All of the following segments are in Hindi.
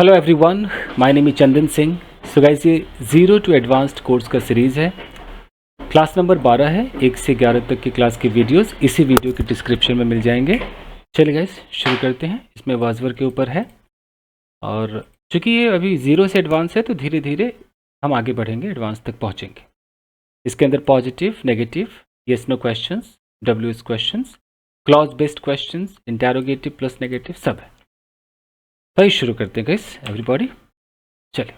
Hello everyone, my name is Chandan Singh. So guys, ये 0 to एडवांस्ड कोर्स का सीरीज़ है। क्लास नंबर 12 है। 1 से 11 तक की क्लास की वीडियोस इसी वीडियो के डिस्क्रिप्शन में मिल जाएंगे। चलिए गाइस, शुरू करते हैं। इसमें वाजवर के ऊपर है, और चूँकि ये अभी 0 से एडवांस है तो धीरे धीरे हम आगे बढ़ेंगे, एडवांस तक पहुँचेंगे। इसके अंदर positive, negative, yes no questions, WS questions, clause based questions, interrogative plus negative सब है। तो शुरू करते हैं गाइस, एवरीबॉडी। चलिए,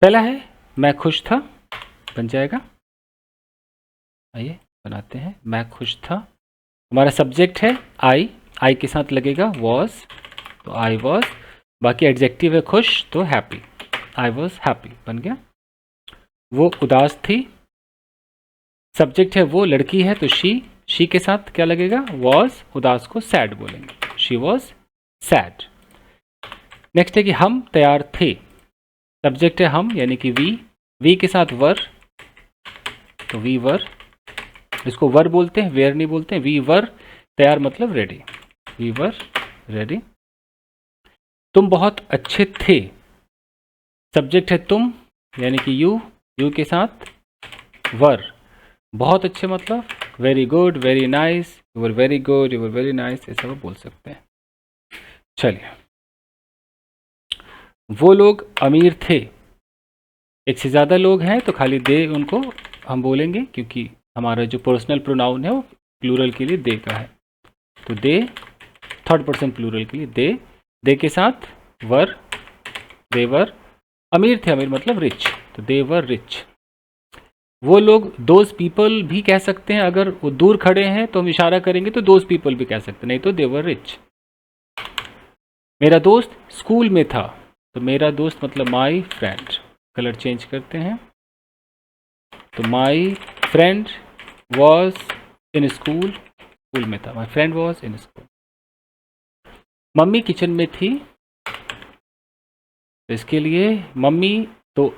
पहला है मैं खुश था, बन जाएगा। आइए बनाते हैं। मैं खुश था, हमारा सब्जेक्ट है आई के साथ लगेगा वॉज, तो आई वॉज। बाकी एडजेक्टिव है खुश, तो हैप्पी, आई वॉज हैप्पी बन गया। वो उदास थी, सब्जेक्ट है वो, लड़की है तो शी के साथ क्या लगेगा, वॉज। उदास को सैड बोलेंगे, शी वॉज सैड। नेक्स्ट है कि हम तैयार थे, सब्जेक्ट है हम यानी कि वी के साथ वर, तो वी वर। इसको वर बोलते हैं, वेयर नहीं बोलते हैं। वी वर तैयार मतलब रेडी, वी वर रेडी। तुम बहुत अच्छे थे, सब्जेक्ट है तुम यानी कि यू के साथ वर। बहुत अच्छे मतलब very good, very nice, you were very good, you were very nice, ऐसा वो बोल सकते हैं। चलिए, वो लोग अमीर थे, एक से ज़्यादा लोग हैं तो खाली दे उनको हम बोलेंगे, क्योंकि हमारा जो पर्सनल प्रोनाउन है वो प्लूरल के लिए दे का है, तो दे थर्ड पर्सन प्लूरल के लिए दे के साथ वर, देवर। अमीर थे, अमीर मतलब रिच, तो दे वर रिच। वो लोग दोज पीपल भी कह सकते हैं, अगर वो दूर खड़े हैं तो हम इशारा करेंगे तो दोज पीपल भी कह सकते हैं, नहीं तो दे वर रिच। मेरा दोस्त स्कूल में था, तो मेरा दोस्त मतलब माई फ्रेंड। कलर चेंज करते हैं, तो my friend was in school, school में था, my friend was in school. Mummy kitchen में थी, तो इसके लिए मम्मी, तो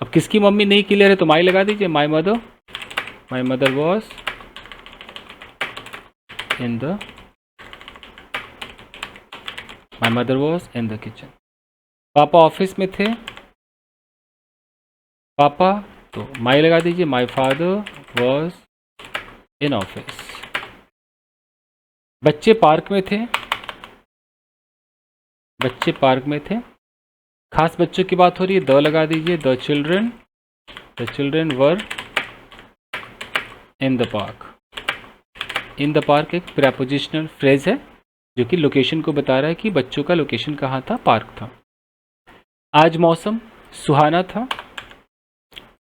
अब किसकी मम्मी नहीं क्लियर है तो माई लगा दीजिए, my mother was in the, my mother was in the kitchen. पापा ऑफिस में थे, पापा, तो माई लगा दीजिए, my father was in office. बच्चे पार्क में थे, बच्चे पार्क में थे। खास बच्चों की बात हो रही है, द लगा दीजिए, the children were in the park. In the park एक प्रेपोजिशनल फ्रेज है जो कि लोकेशन को बता रहा है कि बच्चों का लोकेशन कहाँ था, पार्क था। आज मौसम सुहाना था,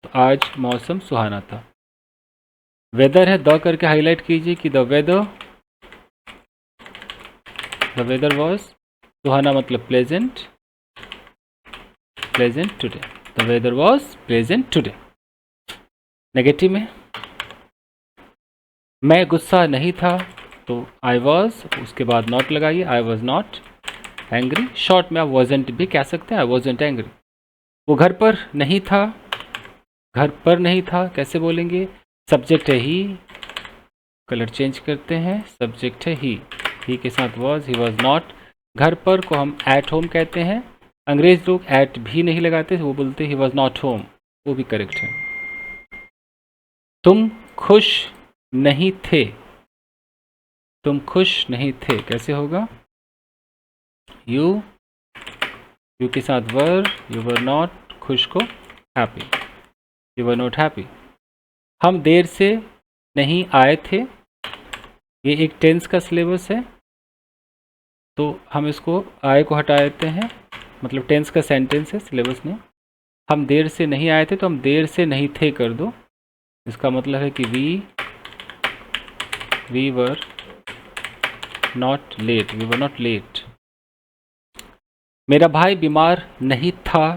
तो आज मौसम सुहाना था। वेदर है, द करके हाईलाइट कीजिए कि द वेदर वॉज, सुहाना मतलब pleasant today, the weather was pleasant today. Negative में मैं गुस्सा नहीं था, तो आई वॉज, उसके बाद नॉट लगाइए, I was not angry. Short में आप वॉजेंट भी कह सकते हैं, आई वॉजेंट एंग्री। वो घर पर नहीं था, घर पर नहीं था कैसे बोलेंगे, सब्जेक्ट है ही, कलर चेंज करते हैं, सब्जेक्ट है ही के साथ वॉज, ही वॉज नॉट। घर पर को हम एट होम कहते हैं, अंग्रेज लोग एट भी नहीं लगाते, वो बोलते ही वॉज नॉट होम, वो भी करेक्ट है। तुम खुश नहीं थे, तुम खुश नहीं थे कैसे होगा, यू के साथ वर, यू वर नॉट, खुश को happy, you were not happy. हम देर से नहीं आए थे, ये एक टेंस का सिलेबस है, तो हम इसको आए को हटा देते हैं, मतलब टेंस का सेंटेंस है, सिलेबस नहीं। हम देर से नहीं आए थे, तो हम देर से नहीं थे कर दो, इसका मतलब है कि वी वर नॉट लेट। मेरा भाई बीमार नहीं था,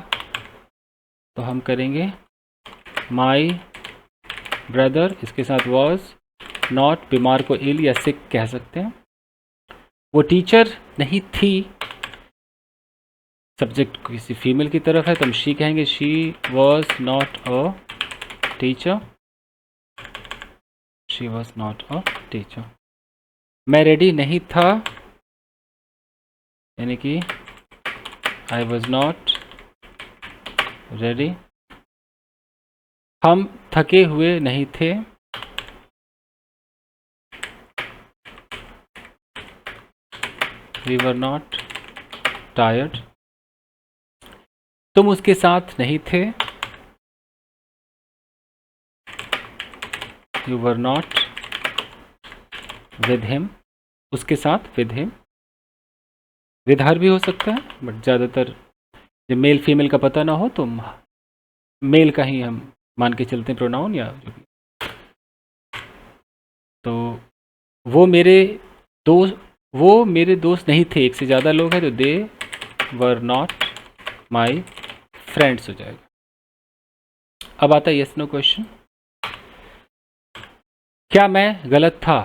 तो हम करेंगे माई ब्रदर, इसके साथ वॉज नॉट, बीमार को इल या सिक कह सकते हैं। वो टीचर नहीं थी, सब्जेक्ट किसी फीमेल की तरफ है तो हम शी कहेंगे, she was not a teacher, she was not a teacher. मैं रेडी नहीं था, यानी कि आई वॉज नॉट रेडी। हम थके हुए नहीं थे। We were not tired. तुम उसके साथ नहीं थे। You were not with him. उसके साथ विद हिम। विद हर भी हो सकता है, बट ज़्यादातर जब मेल फीमेल का पता ना हो तो मेल का ही हम मान के चलते हैं प्रोनाउन या जो भी। तो वो मेरे दोस्त नहीं थे। एक से ज़्यादा लोग हैं तो दे वर नॉट माई फ्रेंड्स हो जाएगा। अब आता है यस नो क्वेश्चन। क्या मैं गलत था?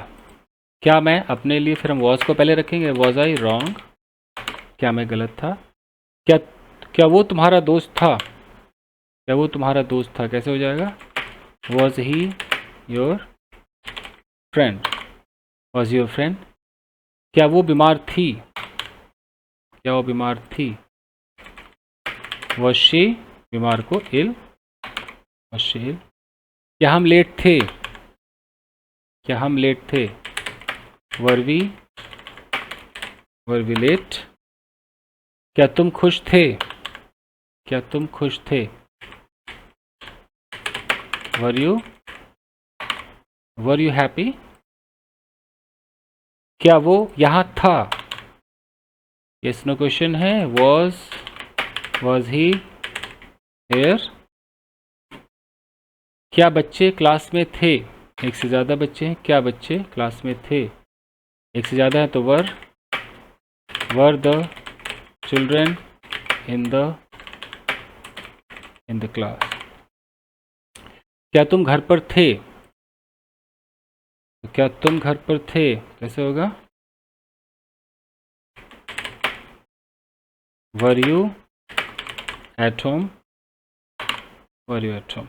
क्या मैं अपने लिए, फिर हम वॉज को पहले रखेंगे, वॉज आई रॉन्ग। क्या मैं गलत था? क्या वो तुम्हारा दोस्त था? क्या वो तुम्हारा दोस्त था कैसे हो जाएगा? Was he your friend? Was your friend. क्या वो बीमार थी? क्या वो बीमार थी? वॉज शी, बीमार को इल, वॉज शी इल। क्या हम लेट थे? क्या हम लेट थे? Were we late. क्या तुम खुश थे? क्या तुम खुश थे? Were you happy. क्या वो यहाँ था? यस नो क्वेश्चन है। Was he here. क्या बच्चे क्लास में थे? एक से ज़्यादा बच्चे हैं। क्या बच्चे क्लास में थे? एक से ज़्यादा है तो were the children in the class. क्या तुम घर पर थे? क्या तुम घर पर थे कैसे होगा? Were you at home. Were you at home.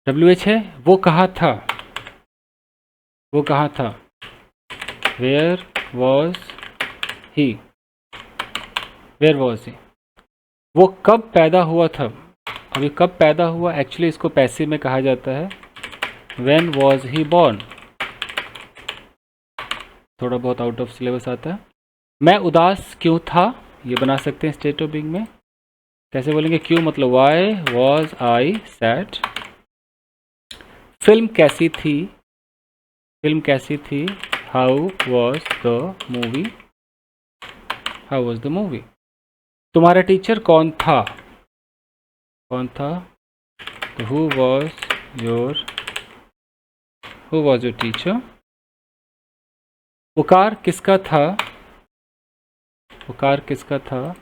WH है। वो कहाँ था? वो कहाँ था? Where was he. Where was he. वो कब पैदा हुआ था? अभी कब पैदा हुआ, एक्चुअली इसको पैसिव में कहा जाता है। When was he born. थोड़ा बहुत आउट ऑफ सिलेबस आता है। मैं उदास क्यों था? ये बना सकते हैं स्टेट ऑफ बीइंग में। कैसे बोलेंगे? क्यों मतलब why was I sad. Film कैसी थी? फिल्म कैसी थी? How was the movie. How was the movie. तुम्हारा टीचर कौन था? कौन था? तो हु वॉज योर टीचर। वो कार किसका था? वो कार किसका था?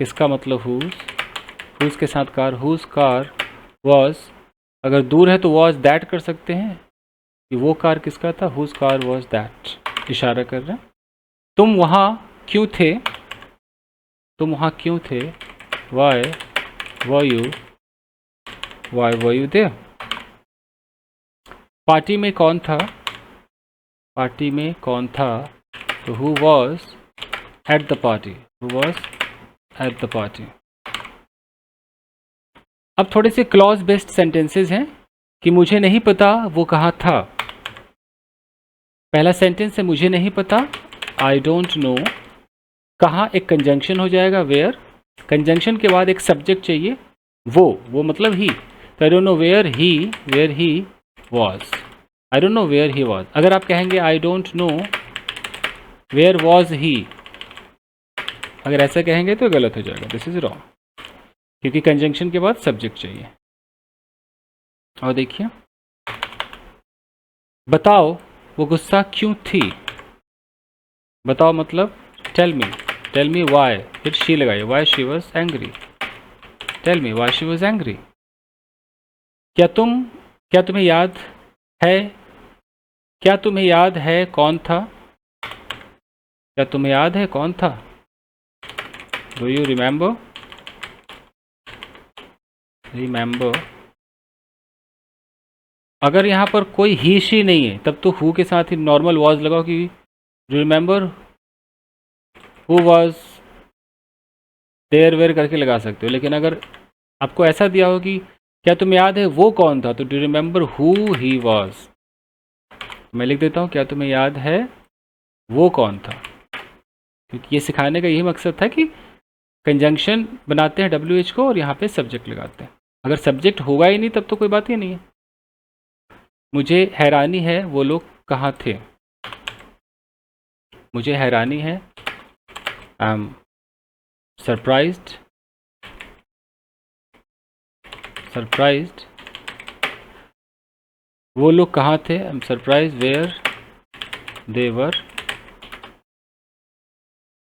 किसका मतलब हुज के साथ कार। हुज कार वॉज, अगर दूर है तो वॉज दैट कर सकते हैं कि वो कार किसका था। हुज कार वॉज दैट, इशारा कर रहे हैं। तुम वहाँ क्यों थे? तुम वहाँ क्यों थे? Why were you there. Party में कौन था? पार्टी में कौन था? तो who was at the party. Who was at the party. अब थोड़े से क्लॉज बेस्ड सेंटेंसेस हैं कि मुझे नहीं पता वो कहाँ था। पहला सेंटेंस है मुझे नहीं पता, आई डोंट नो। कहाँ एक कंजंक्शन हो जाएगा, वेयर। कंजंक्शन के बाद एक सब्जेक्ट चाहिए, वो मतलब ही। तो I don't know where he was. I don't know where he was. अगर आप कहेंगे I don't know where was he, अगर ऐसा कहेंगे तो गलत हो जाएगा, दिस इज रॉन्ग, क्योंकि कंजंक्शन के बाद सब्जेक्ट चाहिए। और देखिए, बताओ वो गुस्सा क्यों थी। बताओ मतलब टेल मी वाई, फिर शी लगाइए, why she was angry. Tell me why she was angry. क्या तुम्हें याद है? क्या तुम्हें याद है कौन था? क्या तुम्हें याद है कौन था? Do you remember. अगर यहाँ पर कोई ही शी नहीं है तब तो हु के साथ ही नॉर्मल वॉज लगाओ कि do remember who was there where करके लगा सकते हो। लेकिन अगर आपको ऐसा दिया हो कि क्या तुम्हें याद है वो कौन था, तो do remember who he was, मैं लिख देता हूँ क्या तुम्हें याद है वो कौन था, क्योंकि ये सिखाने का यही मकसद था कि कंजंक्शन बनाते हैं WH को और यहाँ पे सब्जेक्ट लगाते हैं। अगर सब्जेक्ट होगा ही नहीं तब तो कोई बात ही नहीं है। मुझे हैरानी है वो लोग कहाँ थे, मुझे हैरानी है, आई एम सरप्राइज्ड, वो लोग कहाँ थे, I am surprised where they were.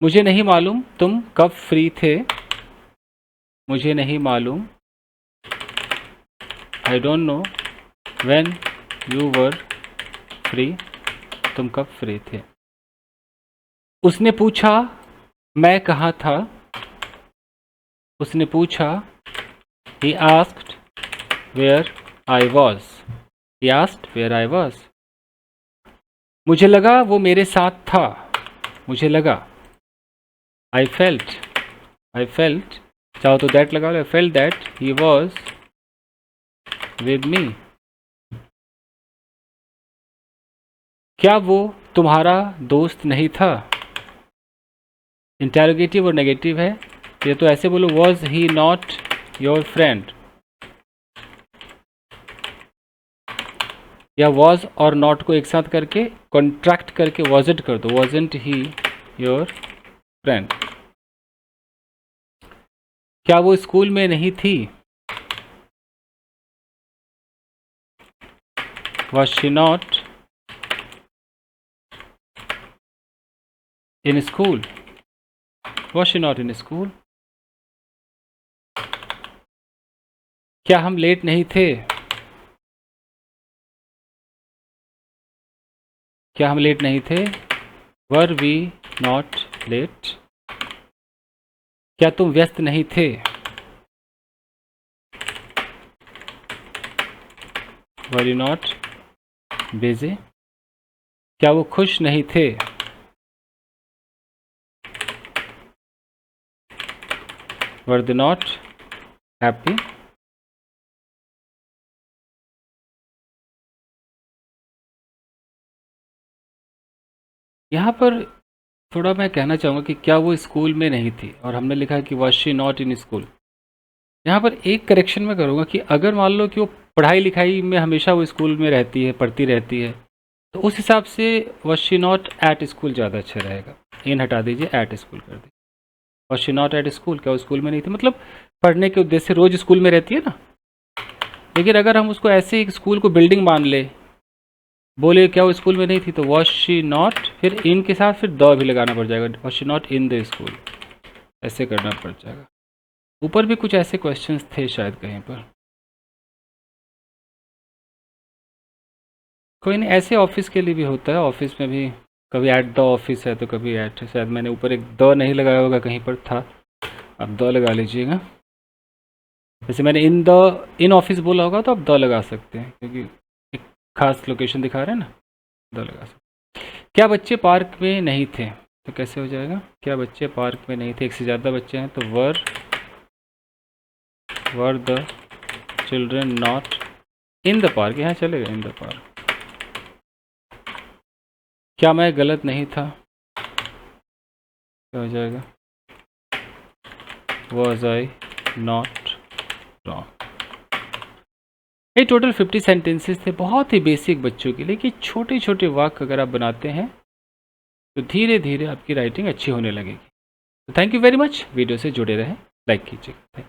मुझे नहीं मालूम तुम कब फ्री थे, मुझे नहीं मालूम, आई don't know when you were free, तुम कब फ्री थे। उसने पूछा मैं कहाँ था, उसने पूछा he asked where I was, he asked where I was। मुझे लगा वो मेरे साथ था, मुझे लगा, I felt, चाहो तो that लगा लो, I felt that he was with me। क्या वो तुम्हारा दोस्त नहीं था, इंटेरोगेटिव और नेगेटिव है, ये तो ऐसे बोलो was he not your friend, या was और not को एक साथ करके कॉन्ट्रैक्ट करके wasn't कर दो, wasn't he your friend। क्या वो स्कूल में नहीं थी, was she not in school, was she not in school। क्या हम लेट नहीं थे, क्या हम लेट नहीं थे, वर वी नॉट लेट। क्या तुम व्यस्त नहीं थे, वर यू नॉट बिजी। क्या वो खुश नहीं थे, वर दे नॉट हैप्पी। यहाँ पर थोड़ा मैं कहना चाहूँगा कि क्या वो स्कूल में नहीं थी, और हमने लिखा है कि was she not in school. यहाँ पर एक करेक्शन मैं करूँगा कि अगर मान लो कि वो पढ़ाई लिखाई में हमेशा वो स्कूल में रहती है, पढ़ती रहती है, तो उस हिसाब से was she not at school ज़्यादा अच्छा रहेगा। इन हटा दीजिए, एट स्कूल कर दीजिए। Was she not at school, क्या वो स्कूल में नहीं थी, मतलब पढ़ने के उद्देश्य से रोज़ स्कूल में रहती है ना। लेकिन अगर हम उसको ऐसे ही स्कूल को बिल्डिंग मान ले, बोले क्या वो स्कूल में नहीं थी, तो वॉज शी नॉट, फिर इन के साथ फिर द भी लगाना पड़ जाएगा, was she not in the school, ऐसे करना पड़ जाएगा। ऊपर भी कुछ ऐसे क्वेश्चंस थे शायद कहीं पर, कोई नहीं, ऐसे ऑफिस के लिए भी होता है। ऑफिस में भी कभी एट द ऑफिस है तो कभी एट, शायद मैंने ऊपर एक द नहीं लगाया होगा, कहीं पर था, आप द लगा लीजिएगा। जैसे मैंने इन ऑफिस बोला होगा तो आप द लगा सकते हैं, क्योंकि एक खास लोकेशन दिखा रहे हैं ना, द लगा सकते। क्या बच्चे पार्क में नहीं थे, तो कैसे हो जाएगा, क्या बच्चे पार्क में नहीं थे, एक से ज़्यादा बच्चे हैं तो were the children not in the park, यहाँ चलेगा इन द पार्क। क्या मैं गलत नहीं था, क्या हो जाएगा, वॉज आई नॉट रॉन्ग। ये टोटल 50 सेंटेंसेस थे, बहुत ही बेसिक बच्चों के लिए, कि छोटे छोटे वाक्य अगर आप बनाते हैं तो धीरे धीरे आपकी राइटिंग अच्छी होने लगेगी। तो thank you very much, video से जुड़े रहें, लाइक कीजिए।